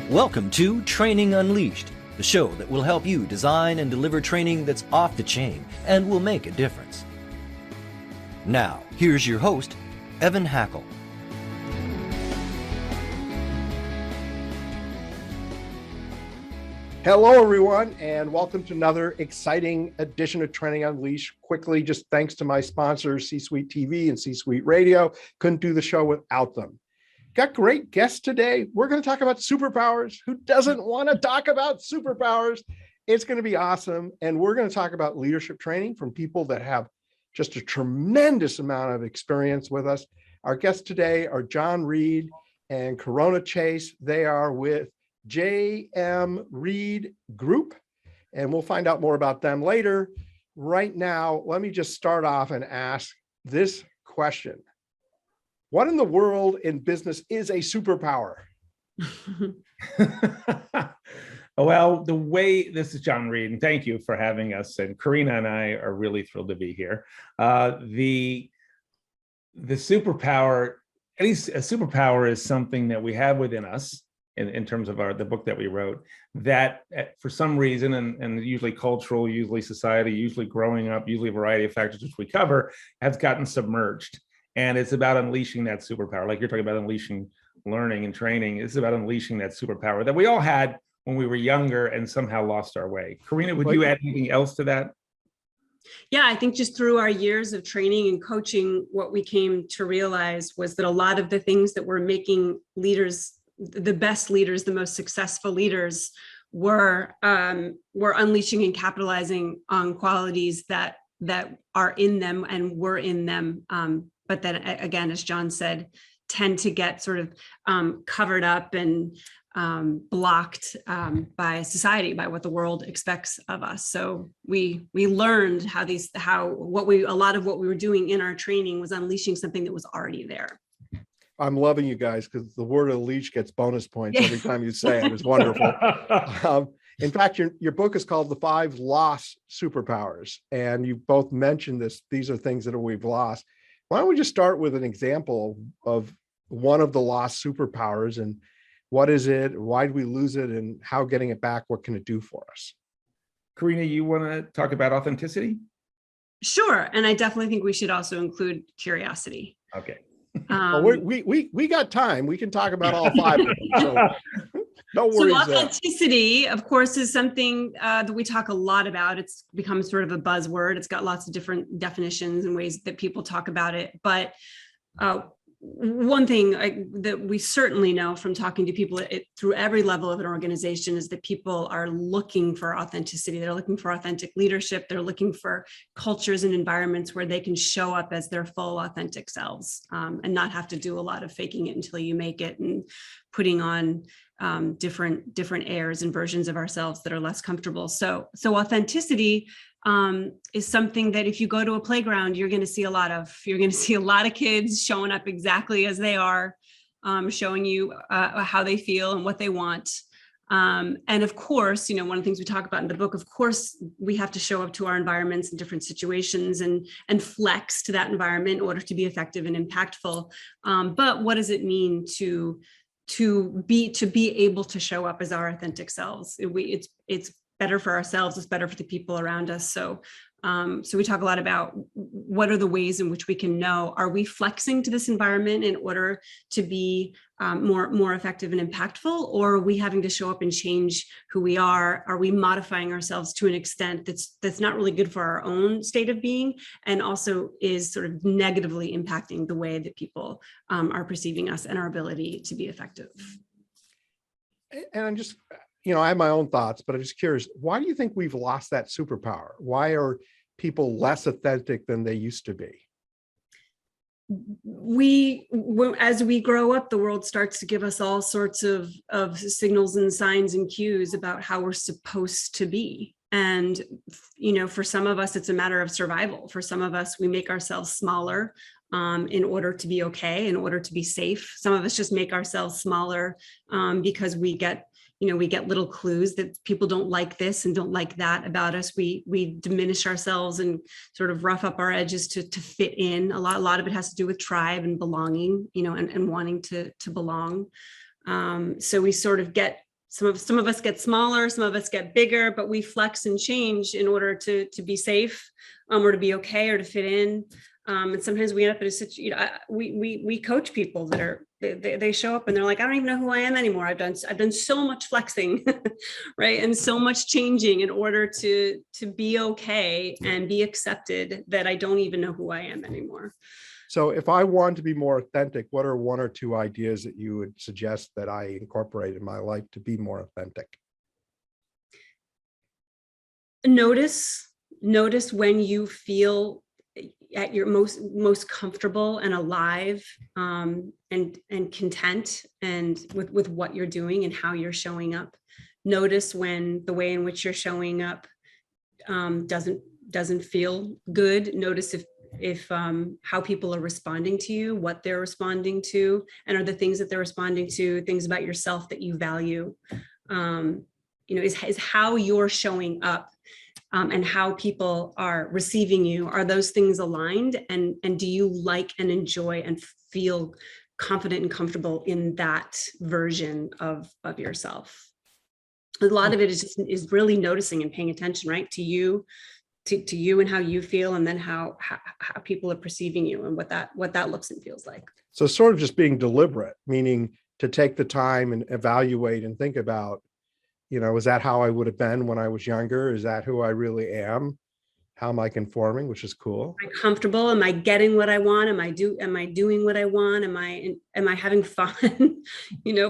Welcome to Training Unleashed, the show that will help you design and deliver training that's off the chain and will make a difference. Now, here's your host, Evan Hackle. Hello, everyone, and welcome to another exciting edition of Training Unleashed. Quickly, just thanks to my sponsors, C-Suite TV and C-Suite Radio. Couldn't do the show without them. Got great guests today. We're going to talk about superpowers. Who doesn't want to talk about superpowers? It's going to be awesome. And we're going to talk about leadership training from people that have just a tremendous amount of experience with us. Our guests today are John Reid and Corena Chase. They are with JM Reid Group, and we'll find out more about them later. Right now, let me just start off and ask this question. What in the world in business is a superpower? Well, this is John Reid, and thank you for having us. And Corena and I are really thrilled to be here. The superpower, at least a superpower, is something that we have within us in terms of the book that we wrote, that for some reason, and usually cultural, usually society, usually growing up, usually a variety of factors which we cover, has gotten submerged. And it's about unleashing that superpower. Like you're talking about unleashing learning and training. It's about unleashing that superpower that we all had when we were younger and somehow lost our way. Corena, would you add anything else to that? Yeah, I think just through our years of training and coaching, what we came to realize was that a lot of the things that were making leaders, the best leaders, the most successful leaders, were unleashing and capitalizing on qualities that are in them and were in them. But then again, as John said, tend to get sort of covered up and blocked by society, by what the world expects of us. So we learned a lot of what we were doing in our training was unleashing something that was already there. I'm loving you guys because the word unleash gets bonus points every time you say it. It's wonderful. In fact, your book is called The Five Lost Superpowers, and you both mentioned this. These are things that we've lost. Why don't we just start with an example of one of the lost superpowers, and what is it, why did we lose it, and how getting it back, what can it do for us? Corena, you want to talk about authenticity? Sure, and I definitely think we should also include curiosity. Okay. Well, we got time. We can talk about all five of them. So no worries. So authenticity, of course, is something that we talk a lot about. It's become sort of a buzzword. It's got lots of different definitions and ways that people talk about it. But one thing that we certainly know from talking to people through every level of an organization is that people are looking for authenticity. They're looking for authentic leadership. They're looking for cultures and environments where they can show up as their full authentic selves and not have to do a lot of faking it until you make it and putting on different airs and versions of ourselves that are less comfortable. So authenticity is something that if you go to a playground, you're going to see a lot of kids showing up exactly as they are, showing you how they feel and what they want. And of course, one of the things we talk about in the book, of course, we have to show up to our environments in different situations and flex to that environment in order to be effective and impactful. But what does it mean to be able to show up as our authentic selves? It's better for ourselves. It's better for the people around us. So we talk a lot about what are the ways in which we can know, are we flexing to this environment in order to be more effective and impactful, or are we having to show up and change who we are? Are we modifying ourselves to an extent that's not really good for our own state of being, and also is sort of negatively impacting the way that people are perceiving us and our ability to be effective? And I'm just, I have my own thoughts, but I'm just curious, why do you think we've lost that superpower? Why are people less authentic than they used to be? As we grow up, the world starts to give us all sorts of signals and signs and cues about how we're supposed to be. And, for some of us, it's a matter of survival. For some of us, we make ourselves smaller in order to be okay, in order to be safe. Some of us just make ourselves smaller because we get little clues that people don't like this and don't like that about us. We diminish ourselves and sort of rough up our edges to fit in. A lot of it has to do with tribe and belonging, and wanting to belong. So we sort of get some of us get smaller, some of us get bigger, but we flex and change in order to be safe, or to be okay, or to fit in. And sometimes we end up in a situation, we coach people that are, they show up and they're like, I don't even know who I am anymore. I've done so much flexing, right? And so much changing in order to be okay and be accepted that I don't even know who I am anymore. So if I want to be more authentic, what are one or two ideas that you would suggest that I incorporate in my life to be more authentic? Notice when you feel at your most comfortable and alive, and content, and with what you're doing and how you're showing up. Notice when the way in which you're showing up doesn't feel good. Notice if how people are responding to you, what they're responding to, and are the things that they're responding to things about yourself that you value. Is how you're showing up, and how people are receiving you. Are those things aligned? And do you like and enjoy and feel confident and comfortable in that version of yourself? A lot of it is really noticing and paying attention, right, to you and how you feel, and then how people are perceiving you, and what that looks and feels like. So sort of just being deliberate, meaning to take the time and evaluate and think about, is that how I would have been when I was younger? Is that who I really am? How am I conforming? Which is cool. Am I comfortable? Am I getting what I want? Am I doing what I want? Am I having fun?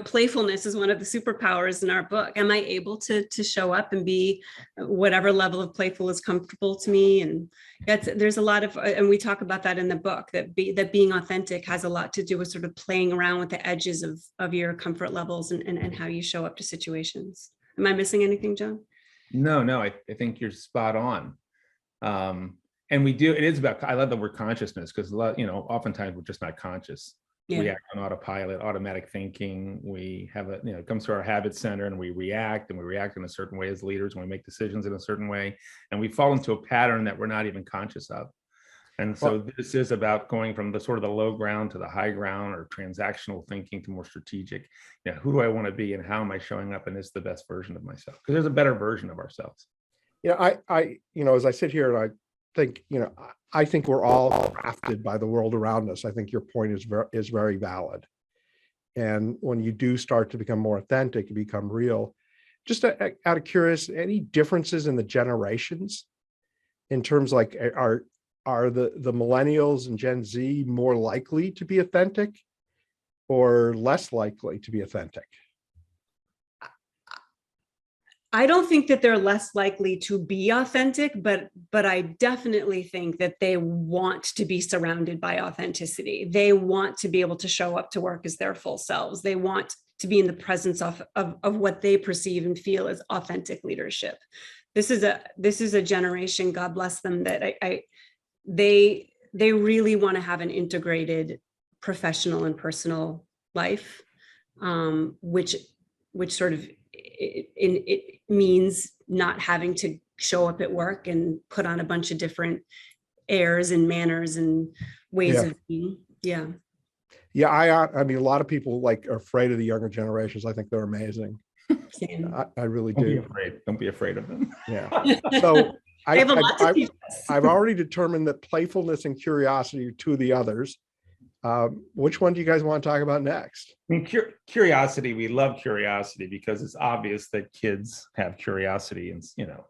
Playfulness is one of the superpowers in our book. Am I able to show up and be whatever level of playful is comfortable to me? And there's a lot of, and we talk about that in the book, that being authentic has a lot to do with sort of playing around with the edges of your comfort levels and how you show up to situations. Am I missing anything, John? No, I think you're spot on. And it is about, I love the word consciousness, because oftentimes we're just not conscious. Yeah. We act on autopilot, automatic thinking. We have it comes to our habit center, and we react in a certain way as leaders, and we make decisions in a certain way, and we fall into a pattern that we're not even conscious of. And so this is about going from the sort of the low ground to the high ground, or transactional thinking to more strategic. Who do I want to be, and how am I showing up, and is the best version of myself? Because there's a better version of ourselves. I as I sit here and I think we're all crafted by the world around us. I think your point is very valid. And when you do start to become more authentic, you become real. Just out of curiosity, any differences in the generations in terms like are the millennials and Gen Z more likely to be authentic or less likely to be authentic? I don't think that they're less likely to be authentic, but I definitely think that they want to be surrounded by authenticity. They want to be able to show up to work as their full selves. They want to be in the presence of what they perceive and feel as authentic leadership. This is a generation, God bless them, that they really want to have an integrated professional and personal life, which sort of it means not having to show up at work and put on a bunch of different airs and manners and ways of being. Yeah. I mean, a lot of people are afraid of the younger generations. I think they're amazing. Same. I really do. Don't be afraid of them. Yeah. So I have a lot to teach us. I've already determined that playfulness and curiosity are two of the others. Which one do you guys want to talk about next? I mean, curiosity, we love curiosity because it's obvious that kids have curiosity. And,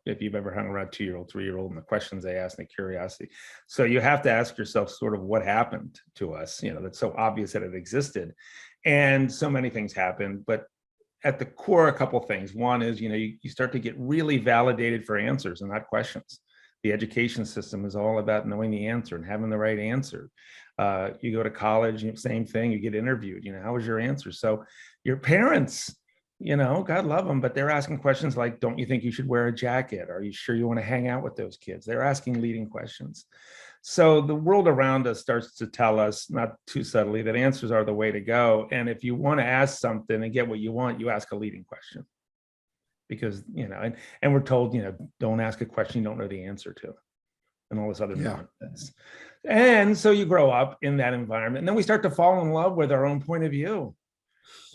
if you've ever hung around 2-year-old, 3-year-old, and the questions they ask and the curiosity. So you have to ask yourself sort of what happened to us, that's so obvious that it existed. And so many things happened, but at the core, a couple of things. One is, you start to get really validated for answers and not questions. The education system is all about knowing the answer and having the right answer. You go to college, same thing, you get interviewed, how was your answer? So your parents, God love them, but they're asking questions like, don't you think you should wear a jacket? Are you sure you want to hang out with those kids? They're asking leading questions. So the world around us starts to tell us, not too subtly, that answers are the way to go. And if you want to ask something and get what you want, you ask a leading question. Because, and we're told, don't ask a question you don't know the answer to, and all this other nonsense. And so you grow up in that environment, and then we start to fall in love with our own point of view.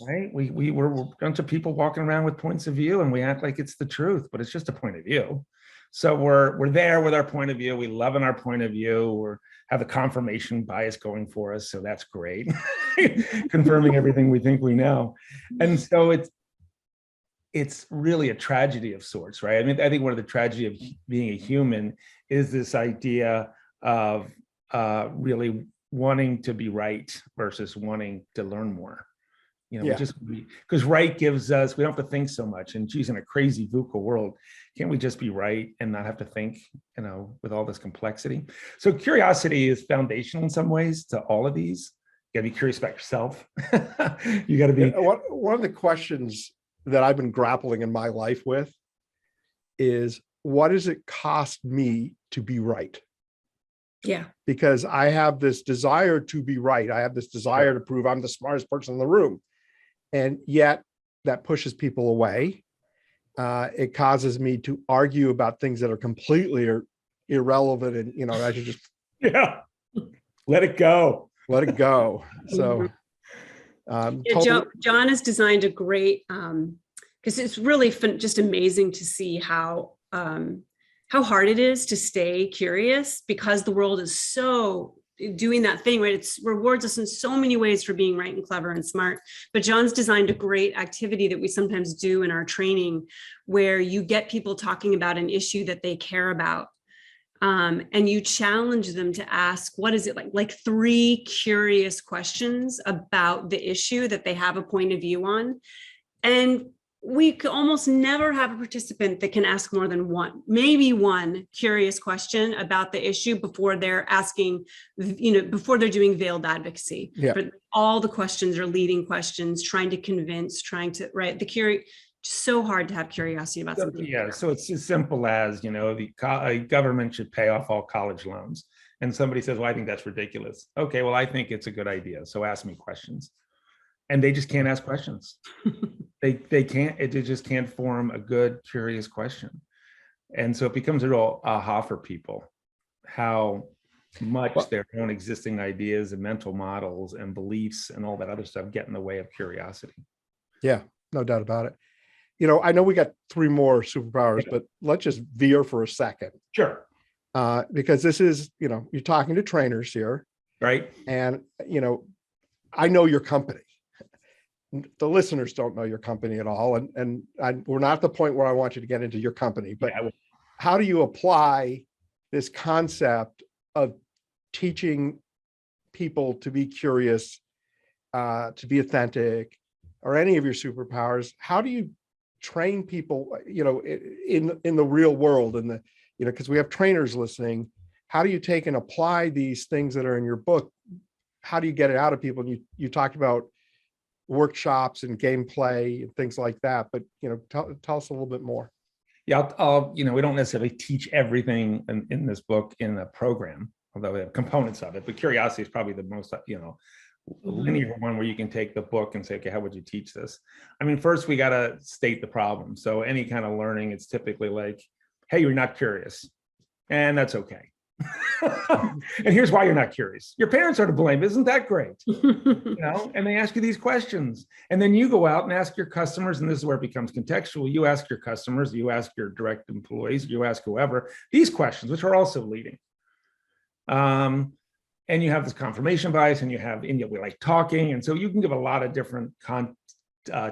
right? We're a bunch of people walking around with points of view, and we act like it's the truth, but it's just a point of view. So we're there with our point of view. We love in our point of view. We have the confirmation bias going for us, so that's great, confirming everything we think we know. And so it's really a tragedy of sorts, right? I mean, I think one of the tragedy of being a human is this idea of really wanting to be right versus wanting to learn more. You know, because right gives us, we don't have to think so much. And geez, in a crazy VUCA world, can't we just be right and not have to think, you know, with all this complexity? So curiosity is foundational in some ways to all of these. You gotta be curious about yourself. You gotta be. One of the questions that I've been grappling in my life with is, what does it cost me to be right? Yeah. Because I have this desire to be right. I have this desire to prove I'm the smartest person in the room. And yet that pushes people away. It causes me to argue about things that are completely irrelevant. And, you know, I should just let it go. Let it go. So John has designed a great, because it's really just amazing to see how hard it is to stay curious, because the world is so doing that thing, right? It rewards us in so many ways for being right and clever and smart. But John's designed a great activity that we sometimes do in our training, where you get people talking about an issue that they care about. And you challenge them to ask, what is it like 3 curious questions about the issue that they have a point of view on. And we could almost never have a participant that can ask more than maybe one curious question about the issue before they're asking, you know, before they're doing veiled advocacy. Yeah. But all the questions are leading questions, trying to convince, right? So hard to have curiosity about something. Yeah, so it's as simple as, you know, the government should pay off all college loans. And somebody says, well, I think that's ridiculous. Okay, well, I think it's a good idea. So ask me questions. And they just can't ask questions. They just can't form a good, curious question. And so it becomes a real aha for people, how much their own existing ideas and mental models and beliefs and all that other stuff get in the way of curiosity. Yeah, no doubt about it. You know, I know we got 3 more superpowers, but let's just veer for a second. Sure. Because this is, you know, you're talking to trainers here. Right. And, you know, I know your company. The listeners don't know your company at all. And we're not at the point where I want you to get into your company, but how do you apply this concept of teaching people to be curious, to be authentic, or any of your superpowers? How do you train people, you know, in the real world, and the, you know, because we have trainers listening? How do you take and apply these things that are in your book? How do you get it out of people? And you talked about workshops and gameplay and things like that, but, you know, tell us a little bit more. Yeah, I'll you know, we don't necessarily teach everything in this book in a program, although we have components of it, but curiosity is probably the most, you know, linear one where you can take the book and say, okay, how would you teach this? I mean, first we got to state the problem. So any kind of learning, it's typically like, hey, you're not curious, and that's okay. And here's why you're not curious. Your parents are to blame. Isn't that great? You know, and they ask you these questions, and then you go out and ask your customers, and this is where it becomes contextual. You ask your customers, you ask your direct employees, you ask whoever these questions, which are also leading. And you have this confirmation bias, and we like talking, and so you can give a lot of different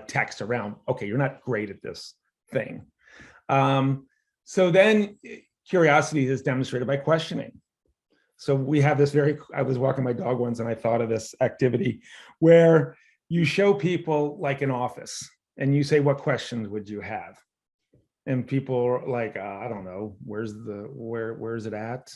text around, okay, you're not great at this thing. So then curiosity is demonstrated by questioning. So we have this I was walking my dog once, and I thought of this activity where you show people like an office, and you say, what questions would you have? And people are like, I don't know, where's it at?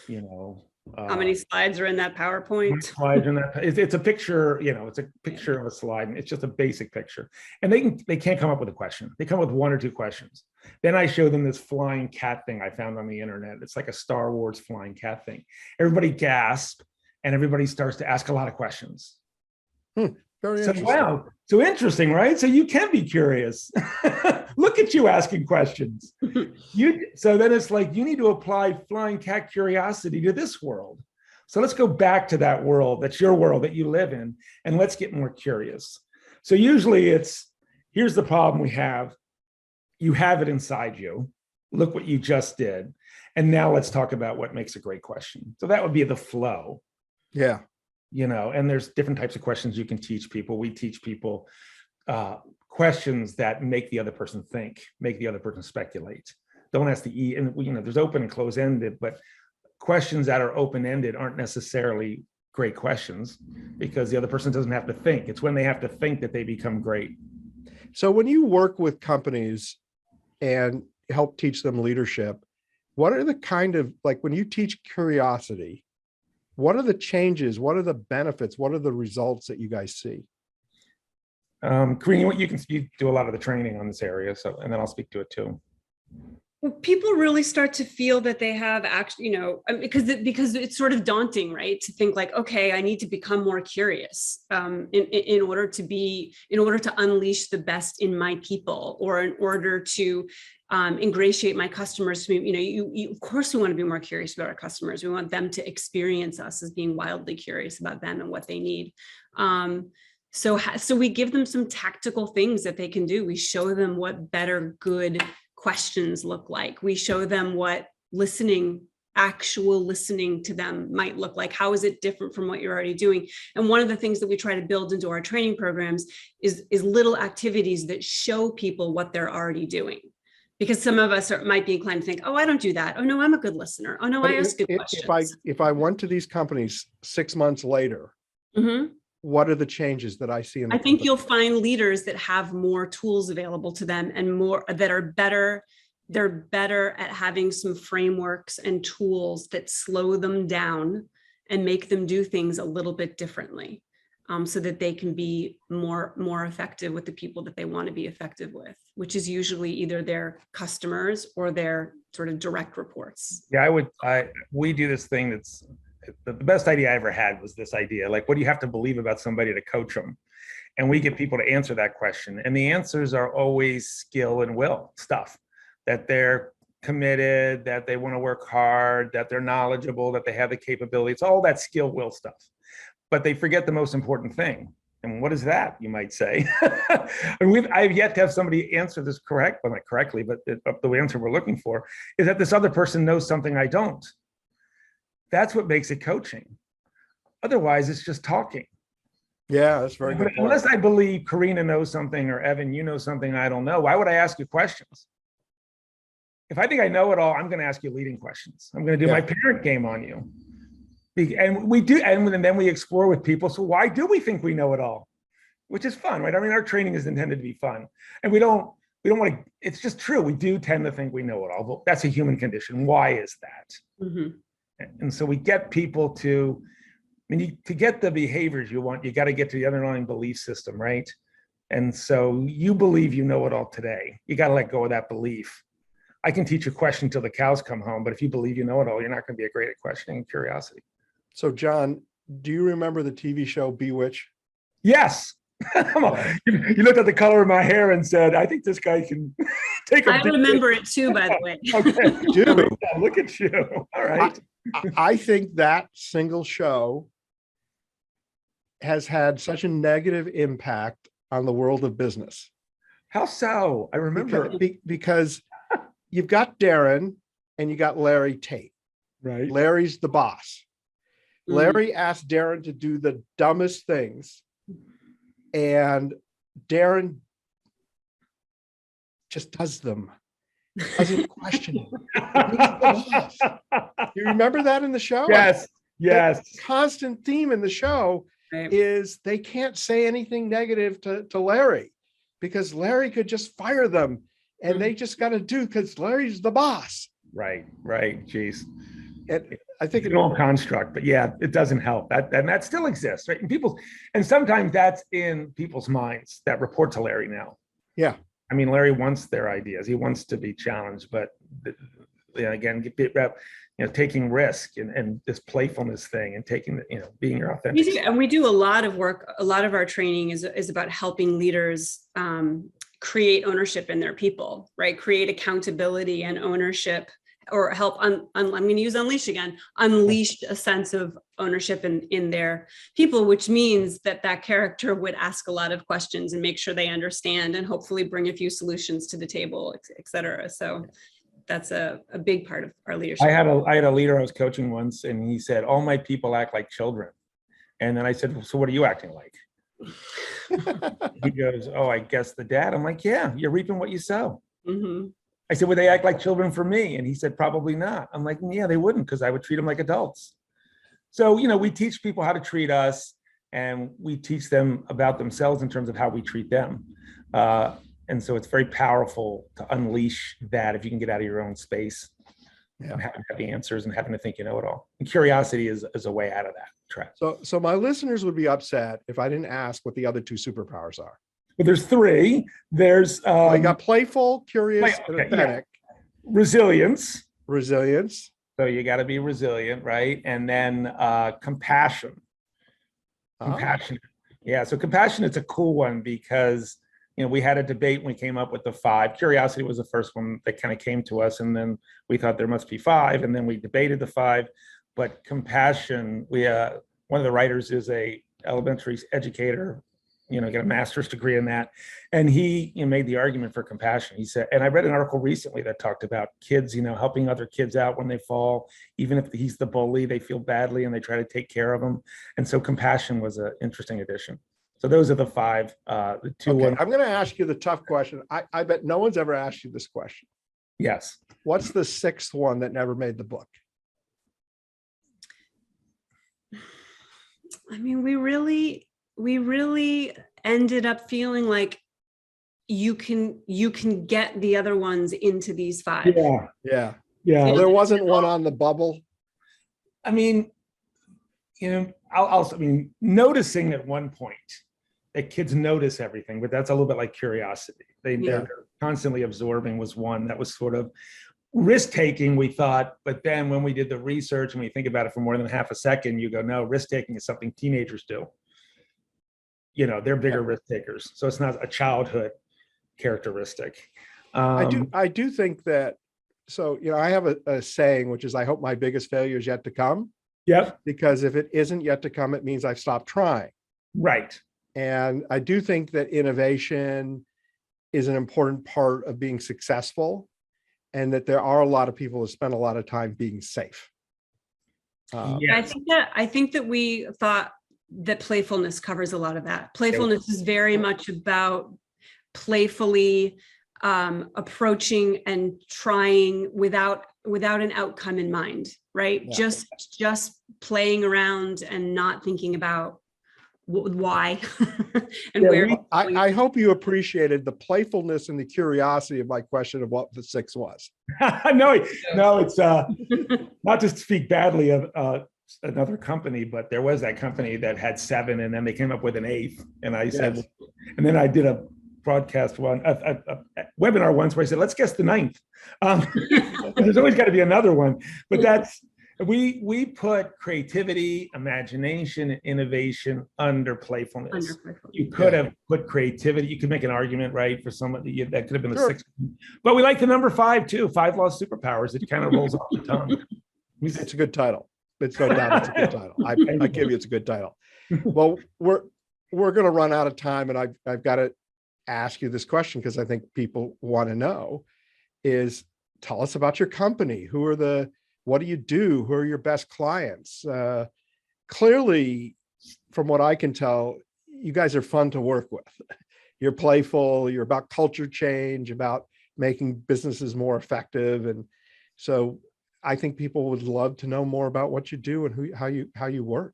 You know, how many slides are in that PowerPoint? Slides in that, it's a picture, you know, it's a picture of a slide, and it's just a basic picture. And they can't come up with a question. They come up with 1 or 2 questions. Then I show them this flying cat thing I found on the internet. It's like a Star Wars flying cat thing. Everybody gasps, and everybody starts to ask a lot of questions. Very interesting. Wow, so interesting, right? So you can be curious. Look at you asking questions. So then it's like, you need to apply flying cat curiosity to this world. So let's go back to that world, that's your world that you live in, and let's get more curious. So usually it's, here's the problem we have. You have it inside you. Look what you just did. And now let's talk about what makes a great question. So that would be the flow. Yeah. And there's different types of questions you can teach people. We teach people questions that make the other person think, make the other person speculate. Don't ask the E, and there's open and close-ended, but questions that are open-ended aren't necessarily great questions because the other person doesn't have to think. It's when they have to think that they become great. So when you work with companies and help teach them leadership, what are the kind of, like when you teach curiosity, what are the changes? What are the benefits? What are the results that you guys see? Corena, you do a lot of the training on this area, and then I'll speak to it too. Well, people really start to feel that they have actually, because it's sort of daunting, right? To think like, okay, I need to become more curious in order to unleash the best in my people, or in order to ingratiate my customers to me. Of course, we want to be more curious about our customers. We want them to experience us as being wildly curious about them and what they need. So we give them some tactical things that they can do. We show them what better, good questions look like. We show them what actual listening to them might look like. How is it different from what you're already doing? And one of the things that we try to build into our training programs is little activities that show people what they're already doing. Because some of us might be inclined to think, oh, I don't do that. Oh, no, I'm a good listener. Oh, no, I ask good questions. If I went to these companies 6 months later, what are the changes that I see in the I think you'll find leaders that have more tools available to them and more that are better. They're better at having some frameworks and tools that slow them down and make them do things a little bit differently, so that they can be more effective with the people that they want to be effective with, which is usually either their customers or their sort of direct reports. Yeah, we do this thing that's, the best idea I ever had was this idea, like, what do you have to believe about somebody to coach them? And we get people to answer that question. And the answers are always skill and will stuff, that they're committed, that they want to work hard, that they're knowledgeable, that they have the capability. It's all that skill, will stuff. But they forget the most important thing. And what is that, you might say? And I've yet to have somebody answer this not correctly, but the answer we're looking for is that this other person knows something I don't. That's what makes it coaching. Otherwise, it's just talking. Yeah, that's very good. Unless I believe Corena knows something, or Evan, you know something I don't know, why would I ask you questions? If I think I know it all, I'm going to ask you leading questions. I'm going to do my parent game on you. And we do, and then we explore with people. So why do we think we know it all? Which is fun, right? I mean, our training is intended to be fun, and we don't want to. It's just true. We do tend to think we know it all. But that's a human condition. Why is that? And so we get people to get the behaviors you want, you got to get to the underlying belief system, right? And so you believe you know it all today. You got to let go of that belief. I can teach a question till the cows come home, but if you believe you know it all, you're not going to be a great at questioning and curiosity. So, John, do you remember the TV show Bewitched? Yes. Come on. You looked at the color of my hair and said, I think this guy can take a I remember it too, by the way. Okay. Dude, look at you. All right. I think that single show has had such a negative impact on the world of business. How so? I remember. Because you've got Darren and you got Larry Tate. Right. Larry's the boss. Larry asked Darren to do the dumbest things, and Darren just does them. Doesn't question it. You remember that in the show? Yes. The constant theme in the show is they can't say anything negative to Larry, because Larry could just fire them, and they just got to do, because Larry's the boss. Right. Jeez. And I think it's an old construct, but yeah, it doesn't help. That still exists, right? And sometimes that's in people's minds that report to Larry now. Yeah. I mean, Larry wants their ideas. He wants to be challenged, but again, taking risk and this playfulness thing, and taking being your authentic. We do a lot of work. A lot of our training is about helping leaders create ownership in their people, right? Create accountability and ownership or help I'm going to use unleash again, unleash a sense of ownership in their people, which means that character would ask a lot of questions and make sure they understand and hopefully bring a few solutions to the table, et cetera. So that's a big part of our leadership. I had a leader I was coaching once, and he said, all my people act like children. And then I said, well, so what are you acting like? He goes, oh, I guess the dad. I'm like, yeah, you're reaping what you sow. Mm-hmm. I said, would they act like children for me? And he said, probably not. I'm like, yeah, they wouldn't, because I would treat them like adults. So, we teach people how to treat us, and we teach them about themselves in terms of how we treat them. And so it's very powerful to unleash that if you can get out of your own space and have the answers and having to think you know it all. And curiosity is a way out of that trap. So my listeners would be upset if I didn't ask what the other two superpowers are. But there's three. There's I got playful, curious, and authentic. Resilience. Resilience. So you got to be resilient, right? And then compassion. Compassionate. Yeah. So compassionate's a cool one because we had a debate when we came up with the 5. Curiosity was the first one that kind of came to us, and then we thought there must be 5, and then we debated the 5. But compassion, one of the writers is a elementary educator, get a master's degree in that, and he made the argument for compassion. He said, and I read an article recently that talked about kids, helping other kids out when they fall, even if he's the bully, they feel badly and they try to take care of them. And so compassion was an interesting addition. So those are the 5. The 2 Okay, ones. I'm going to ask you the tough question. I bet no one's ever asked you this question. Yes. What's the 6th one that never made the book? I mean, we really ended up feeling like you can get the other ones into these 5. Yeah. There wasn't one on the bubble. I mean, noticing at one point that kids notice everything, but that's a little bit like curiosity. They're constantly absorbing was one that was sort of risk-taking, we thought, but then when we did the research and we think about it for more than half a second, you go, no, risk-taking is something teenagers do. They're bigger risk takers. So it's not a childhood characteristic. I do think that, I have a saying, which is, I hope my biggest failure is yet to come. Yep. Because if it isn't yet to come, it means I've stopped trying. Right. And I do think that innovation is an important part of being successful, and that there are a lot of people who spend a lot of time being safe. I think that we thought that playfulness covers a lot of that. Playfulness is very much about playfully approaching and trying without an outcome in mind, right? Yeah. Just playing around and not thinking about why and where. I hope you appreciated the playfulness and the curiosity of my question of what the 6 was. No, it's not to speak badly of another company, but there was that company that had 7, and then they came up with an 8th, and I said, and then I did a broadcast one, a webinar once where I said, let's guess the 9th. There's always got to be another one, but that's, we put creativity, imagination, and innovation under playfulness. You could have put creativity. You could make an argument, right, for somebody that could have been the 6th. But we like the number 5 too, 5 Lost Superpowers. It kind of rolls off the tongue. It's a good title. It's no doubt it's a good title. I give you it's a good title. Well, we're going to run out of time, and I've got to ask you this question because I think people want to know is, tell us about your company. What do you do? Who are your best clients? Clearly, from what I can tell, you guys are fun to work with. You're playful, you're about culture change, about making businesses more effective. And so I think people would love to know more about what you do and how you work.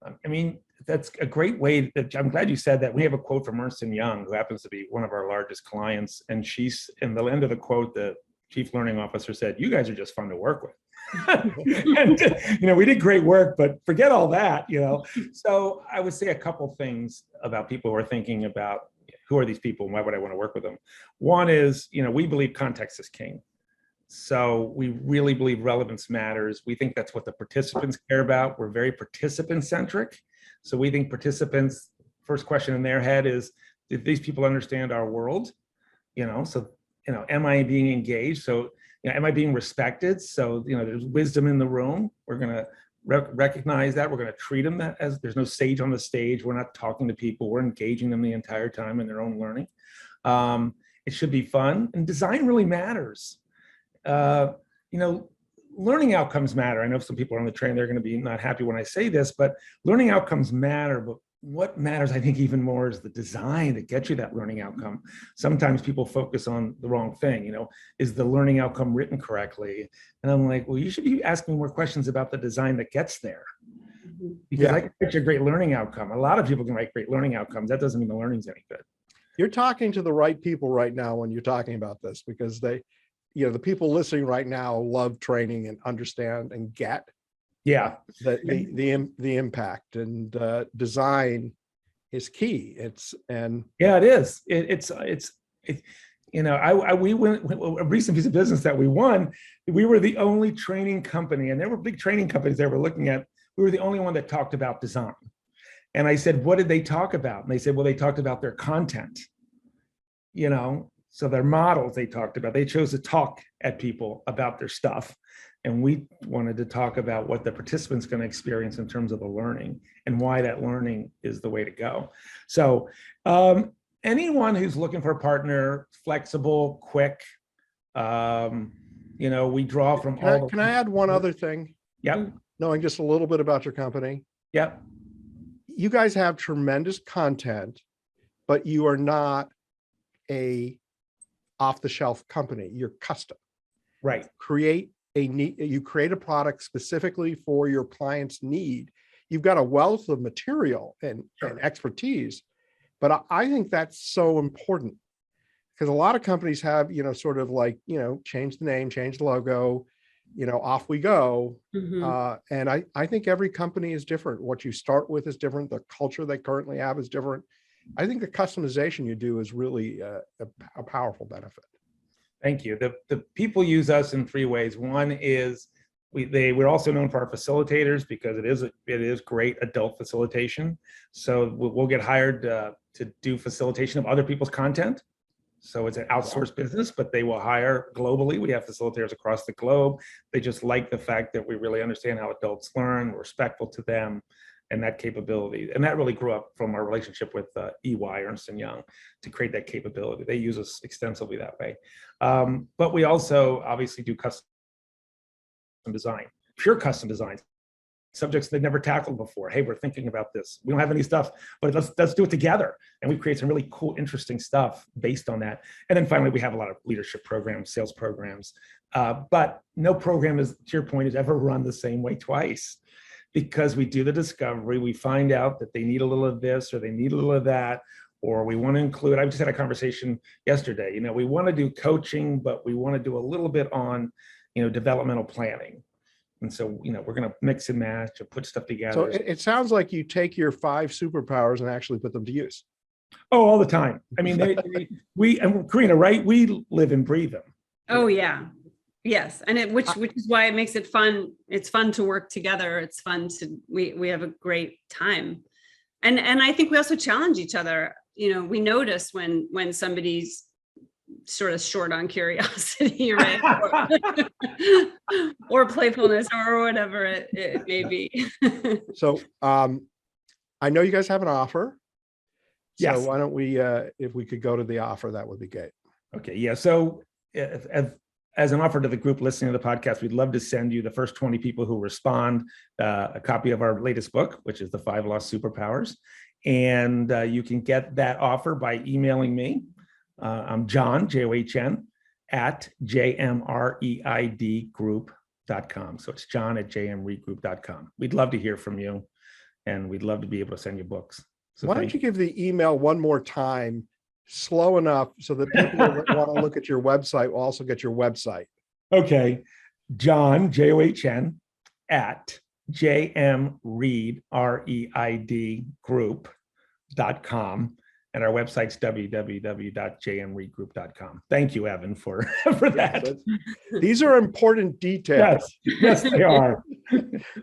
I mean, that's a great way. I'm glad you said that. We have a quote from Ernst & Young, who happens to be one of our largest clients. And she's, in the end of the quote, the chief learning officer said, you guys are just fun to work with. And, we did great work, but forget all that, So I would say a couple things about people who are thinking about who are these people and why would I want to work with them? One is, we believe context is king. So we really believe relevance matters. We think that's what the participants care about. We're very participant centric. So we think participants, first question in their head is, did these people understand our world? So am I being engaged? So, am I being respected? So, there's wisdom in the room. We're going to recognize that. We're going to treat them as there's no sage on the stage. We're not talking to people. We're engaging them the entire time in their own learning. It should be fun, and design really matters. Learning outcomes matter. I know some people are on the train, they're going to be not happy when I say this, but learning outcomes matter. But what matters, I think, even more is the design that gets you that learning outcome. Sometimes people focus on the wrong thing. Is the learning outcome written correctly? And I'm like, well, you should be asking more questions about the design that gets there. Because I can get you a great learning outcome. A lot of people can write great learning outcomes. That doesn't mean the learning's any good. You're talking to the right people right now when you're talking about this, because the people listening right now love training and understand and get the impact, and design is key. It is. We went a recent piece of business that we won. We were the only training company, and there were big training companies that were looking at. We were the only one that talked about design. And I said, what did they talk about? And they said, well, they talked about their content, so their models they talked about. They chose to talk at people about their stuff. And we wanted to talk about what the participant's going to experience in terms of the learning and why that learning is the way to go. So anyone who's looking for a partner, flexible, quick, we draw from all. Can I add one other thing? Yep. Knowing just a little bit about your company. Yep. You guys have tremendous content, but you are not a off-the-shelf company. You're custom. Right. You create a product specifically for your client's need. You've got a wealth of material and expertise, but I think that's so important, because a lot of companies have, sort of like, change the name, change the logo, off we go. And I think every company is different. What you start with is different. The culture they currently have is different. I think the customization you do is really a powerful benefit. Thank you. The people use us in three ways. One is we're also known for our facilitators, because it is great adult facilitation. So we'll get hired to do facilitation of other people's content. So it's an outsourced business, but they will hire globally. We have facilitators across the globe. They just like the fact that we really understand how adults learn, we're respectful to them, and that capability. And that really grew up from our relationship with EY, Ernst & Young, to create that capability. They use us extensively that way. But we also obviously do custom design, pure custom designs, subjects they've never tackled before. Hey, we're thinking about this. We don't have any stuff, but let's do it together. And we create some really cool, interesting stuff based on that. And then finally, we have a lot of leadership programs, sales programs. But no program, is, to your point, is ever run the same way twice, because we do the discovery, we find out that they need a little of this or they need a little of that, or we want to include. I just had a conversation yesterday. We want to do coaching, but we want to do a little bit on, developmental planning. And so, we're going to mix and match and put stuff together. So it sounds like you take your 5 superpowers and actually put them to use. Oh, all the time. I mean, we and Corena, right? We live and breathe them. Oh yeah, yes, and which is why it makes it fun. It's fun to work together. It's fun to we have a great time, and I think we also challenge each other. We notice when somebody's sort of short on curiosity, right? or playfulness, or whatever it may be. So I know you guys have an offer. Yes. So why don't we, if we could go to the offer, that would be great. Okay. Yeah. So as an offer to the group listening to the podcast, we'd love to send you, the first 20 people who respond, a copy of our latest book, which is the Five Lost Superpowers. And you can get that offer by emailing me. I'm John, John, at jmreidgroup.com. So it's John at jmreidgroup.com. We'd love to hear from you, and we'd love to be able to send you books. So why don't you give the email one more time, slow enough so that people that want to look at your website will also get your website? Okay. John, John, at jmreid, REID group.com. And our website's www.jmreidgroup.com. Thank you, Evan, for that. These are important details. Yes, they are.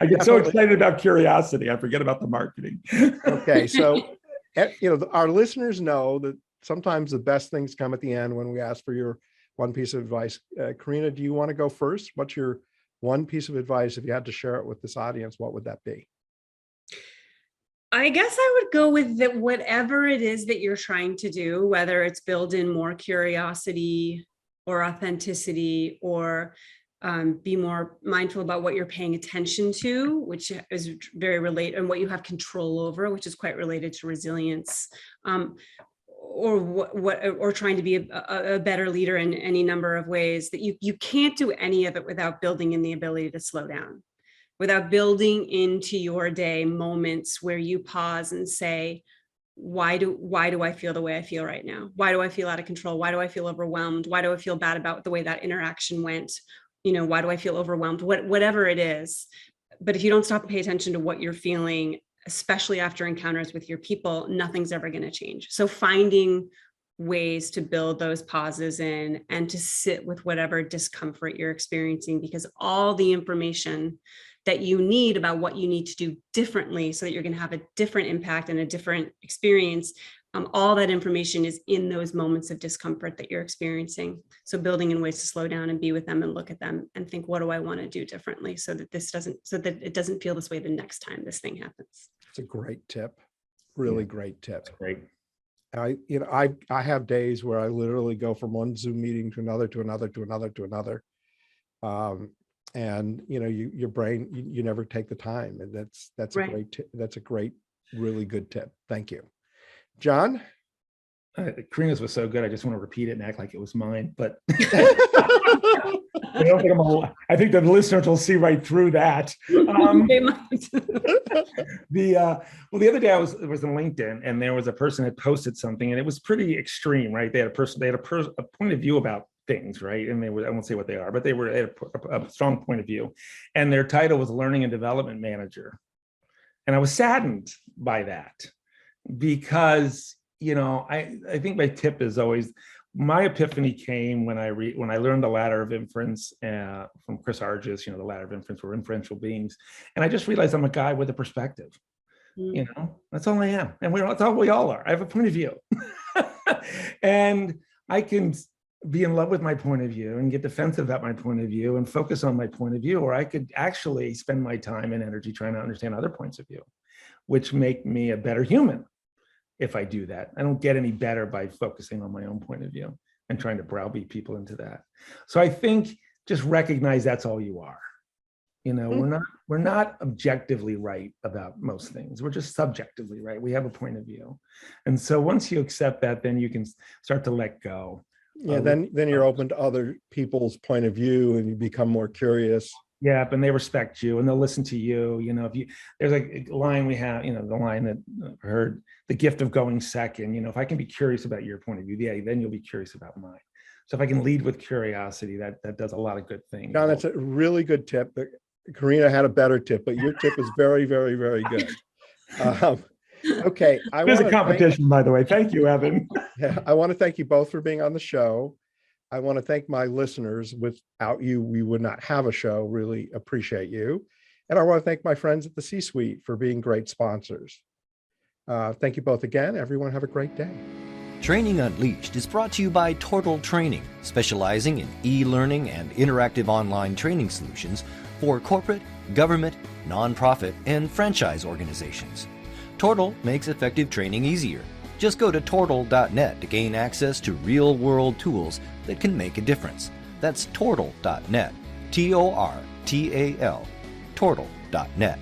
I get so excited about curiosity, I forget about the marketing. Okay, so our listeners know that sometimes the best things come at the end when we ask for your one piece of advice. Corena, do you want to go first? What's your one piece of advice? If you had to share it with this audience, what would that be? I guess I would go with that whatever it is that you're trying to do, whether it's build in more curiosity or authenticity, or be more mindful about what you're paying attention to, which is very related, and what you have control over, which is quite related to resilience, or trying to be a better leader in any number of ways. That you can't do any of it without building in the ability to slow down, without building into your day moments where you pause and say, why do I feel the way I feel right now? Why do I feel out of control? Why do I feel overwhelmed? Why do I feel bad about the way that interaction went? Why do I feel overwhelmed? Whatever it is. But if you don't stop and pay attention to what you're feeling, especially after encounters with your people, nothing's ever going to change. So finding ways to build those pauses in and to sit with whatever discomfort you're experiencing, because all the information that you need about what you need to do differently so that you're going to have a different impact and a different experience, all that information is in those moments of discomfort that you're experiencing. So building in ways to slow down and be with them and look at them and think, what do I want to do differently so that it doesn't feel this way the next time this thing happens. It's a great tip. Really great tip. That's great. I have days where I literally go from one Zoom meeting to another, to another, to another, to another. And your brain, you never take the time. And that's Right. a great tip. That's a great, really good tip. Thank you. John? Corena's was so good. I just want to repeat it and act like it was mine, but I don't think I think the listeners will see right through that. They might. The other day I was in LinkedIn, and there was a person had posted something, and it was pretty extreme, right? They had a point of view about things, right? And I won't say what they are, but they had a strong point of view, and their title was Learning and Development Manager. And I was saddened by that, because I think my tip is always, my epiphany came when I learned the ladder of inference from Chris Argy's, the ladder of inference, we're inferential beings, and I just realized I'm a guy with a perspective. That's all I am, and that's all we all are. I have a point of view, and I can be in love with my point of view and get defensive about my point of view and focus on my point of view, or I could actually spend my time and energy trying to understand other points of view, which make me a better human. If I do that, I don't get any better by focusing on my own point of view and trying to browbeat people into that. So I think just recognize that's all you are. We're not objectively right about most things. We're just subjectively right. We have a point of view. And so once you accept that, then you can start to let go. Yeah, then you're open to other people's point of view, and you become more curious. Yeah, and they respect you, and they'll listen to you. There's a line we have, the line that I heard, the gift of going second. If I can be curious about your point of view, yeah, then you'll be curious about mine. So if I can lead with curiosity, that does a lot of good things. John, that's a really good tip. Corena had a better tip, but your tip is very, very, very good. Okay. There's a competition, by the way. Thank you, Evan. Yeah, I want to thank you both for being on the show. I want to thank my listeners. Without you, we would not have a show. Really appreciate you. And I want to thank my friends at the C-Suite for being great sponsors. Thank you both again. Everyone have a great day. Training Unleashed is brought to you by Tortal Training, specializing in e-learning and interactive online training solutions for corporate, government, nonprofit, and franchise organizations. Tortal makes effective training easier. Just go to tortal.net to gain access to real-world tools that can make a difference. That's tortal.net, Tortal, tortal.net.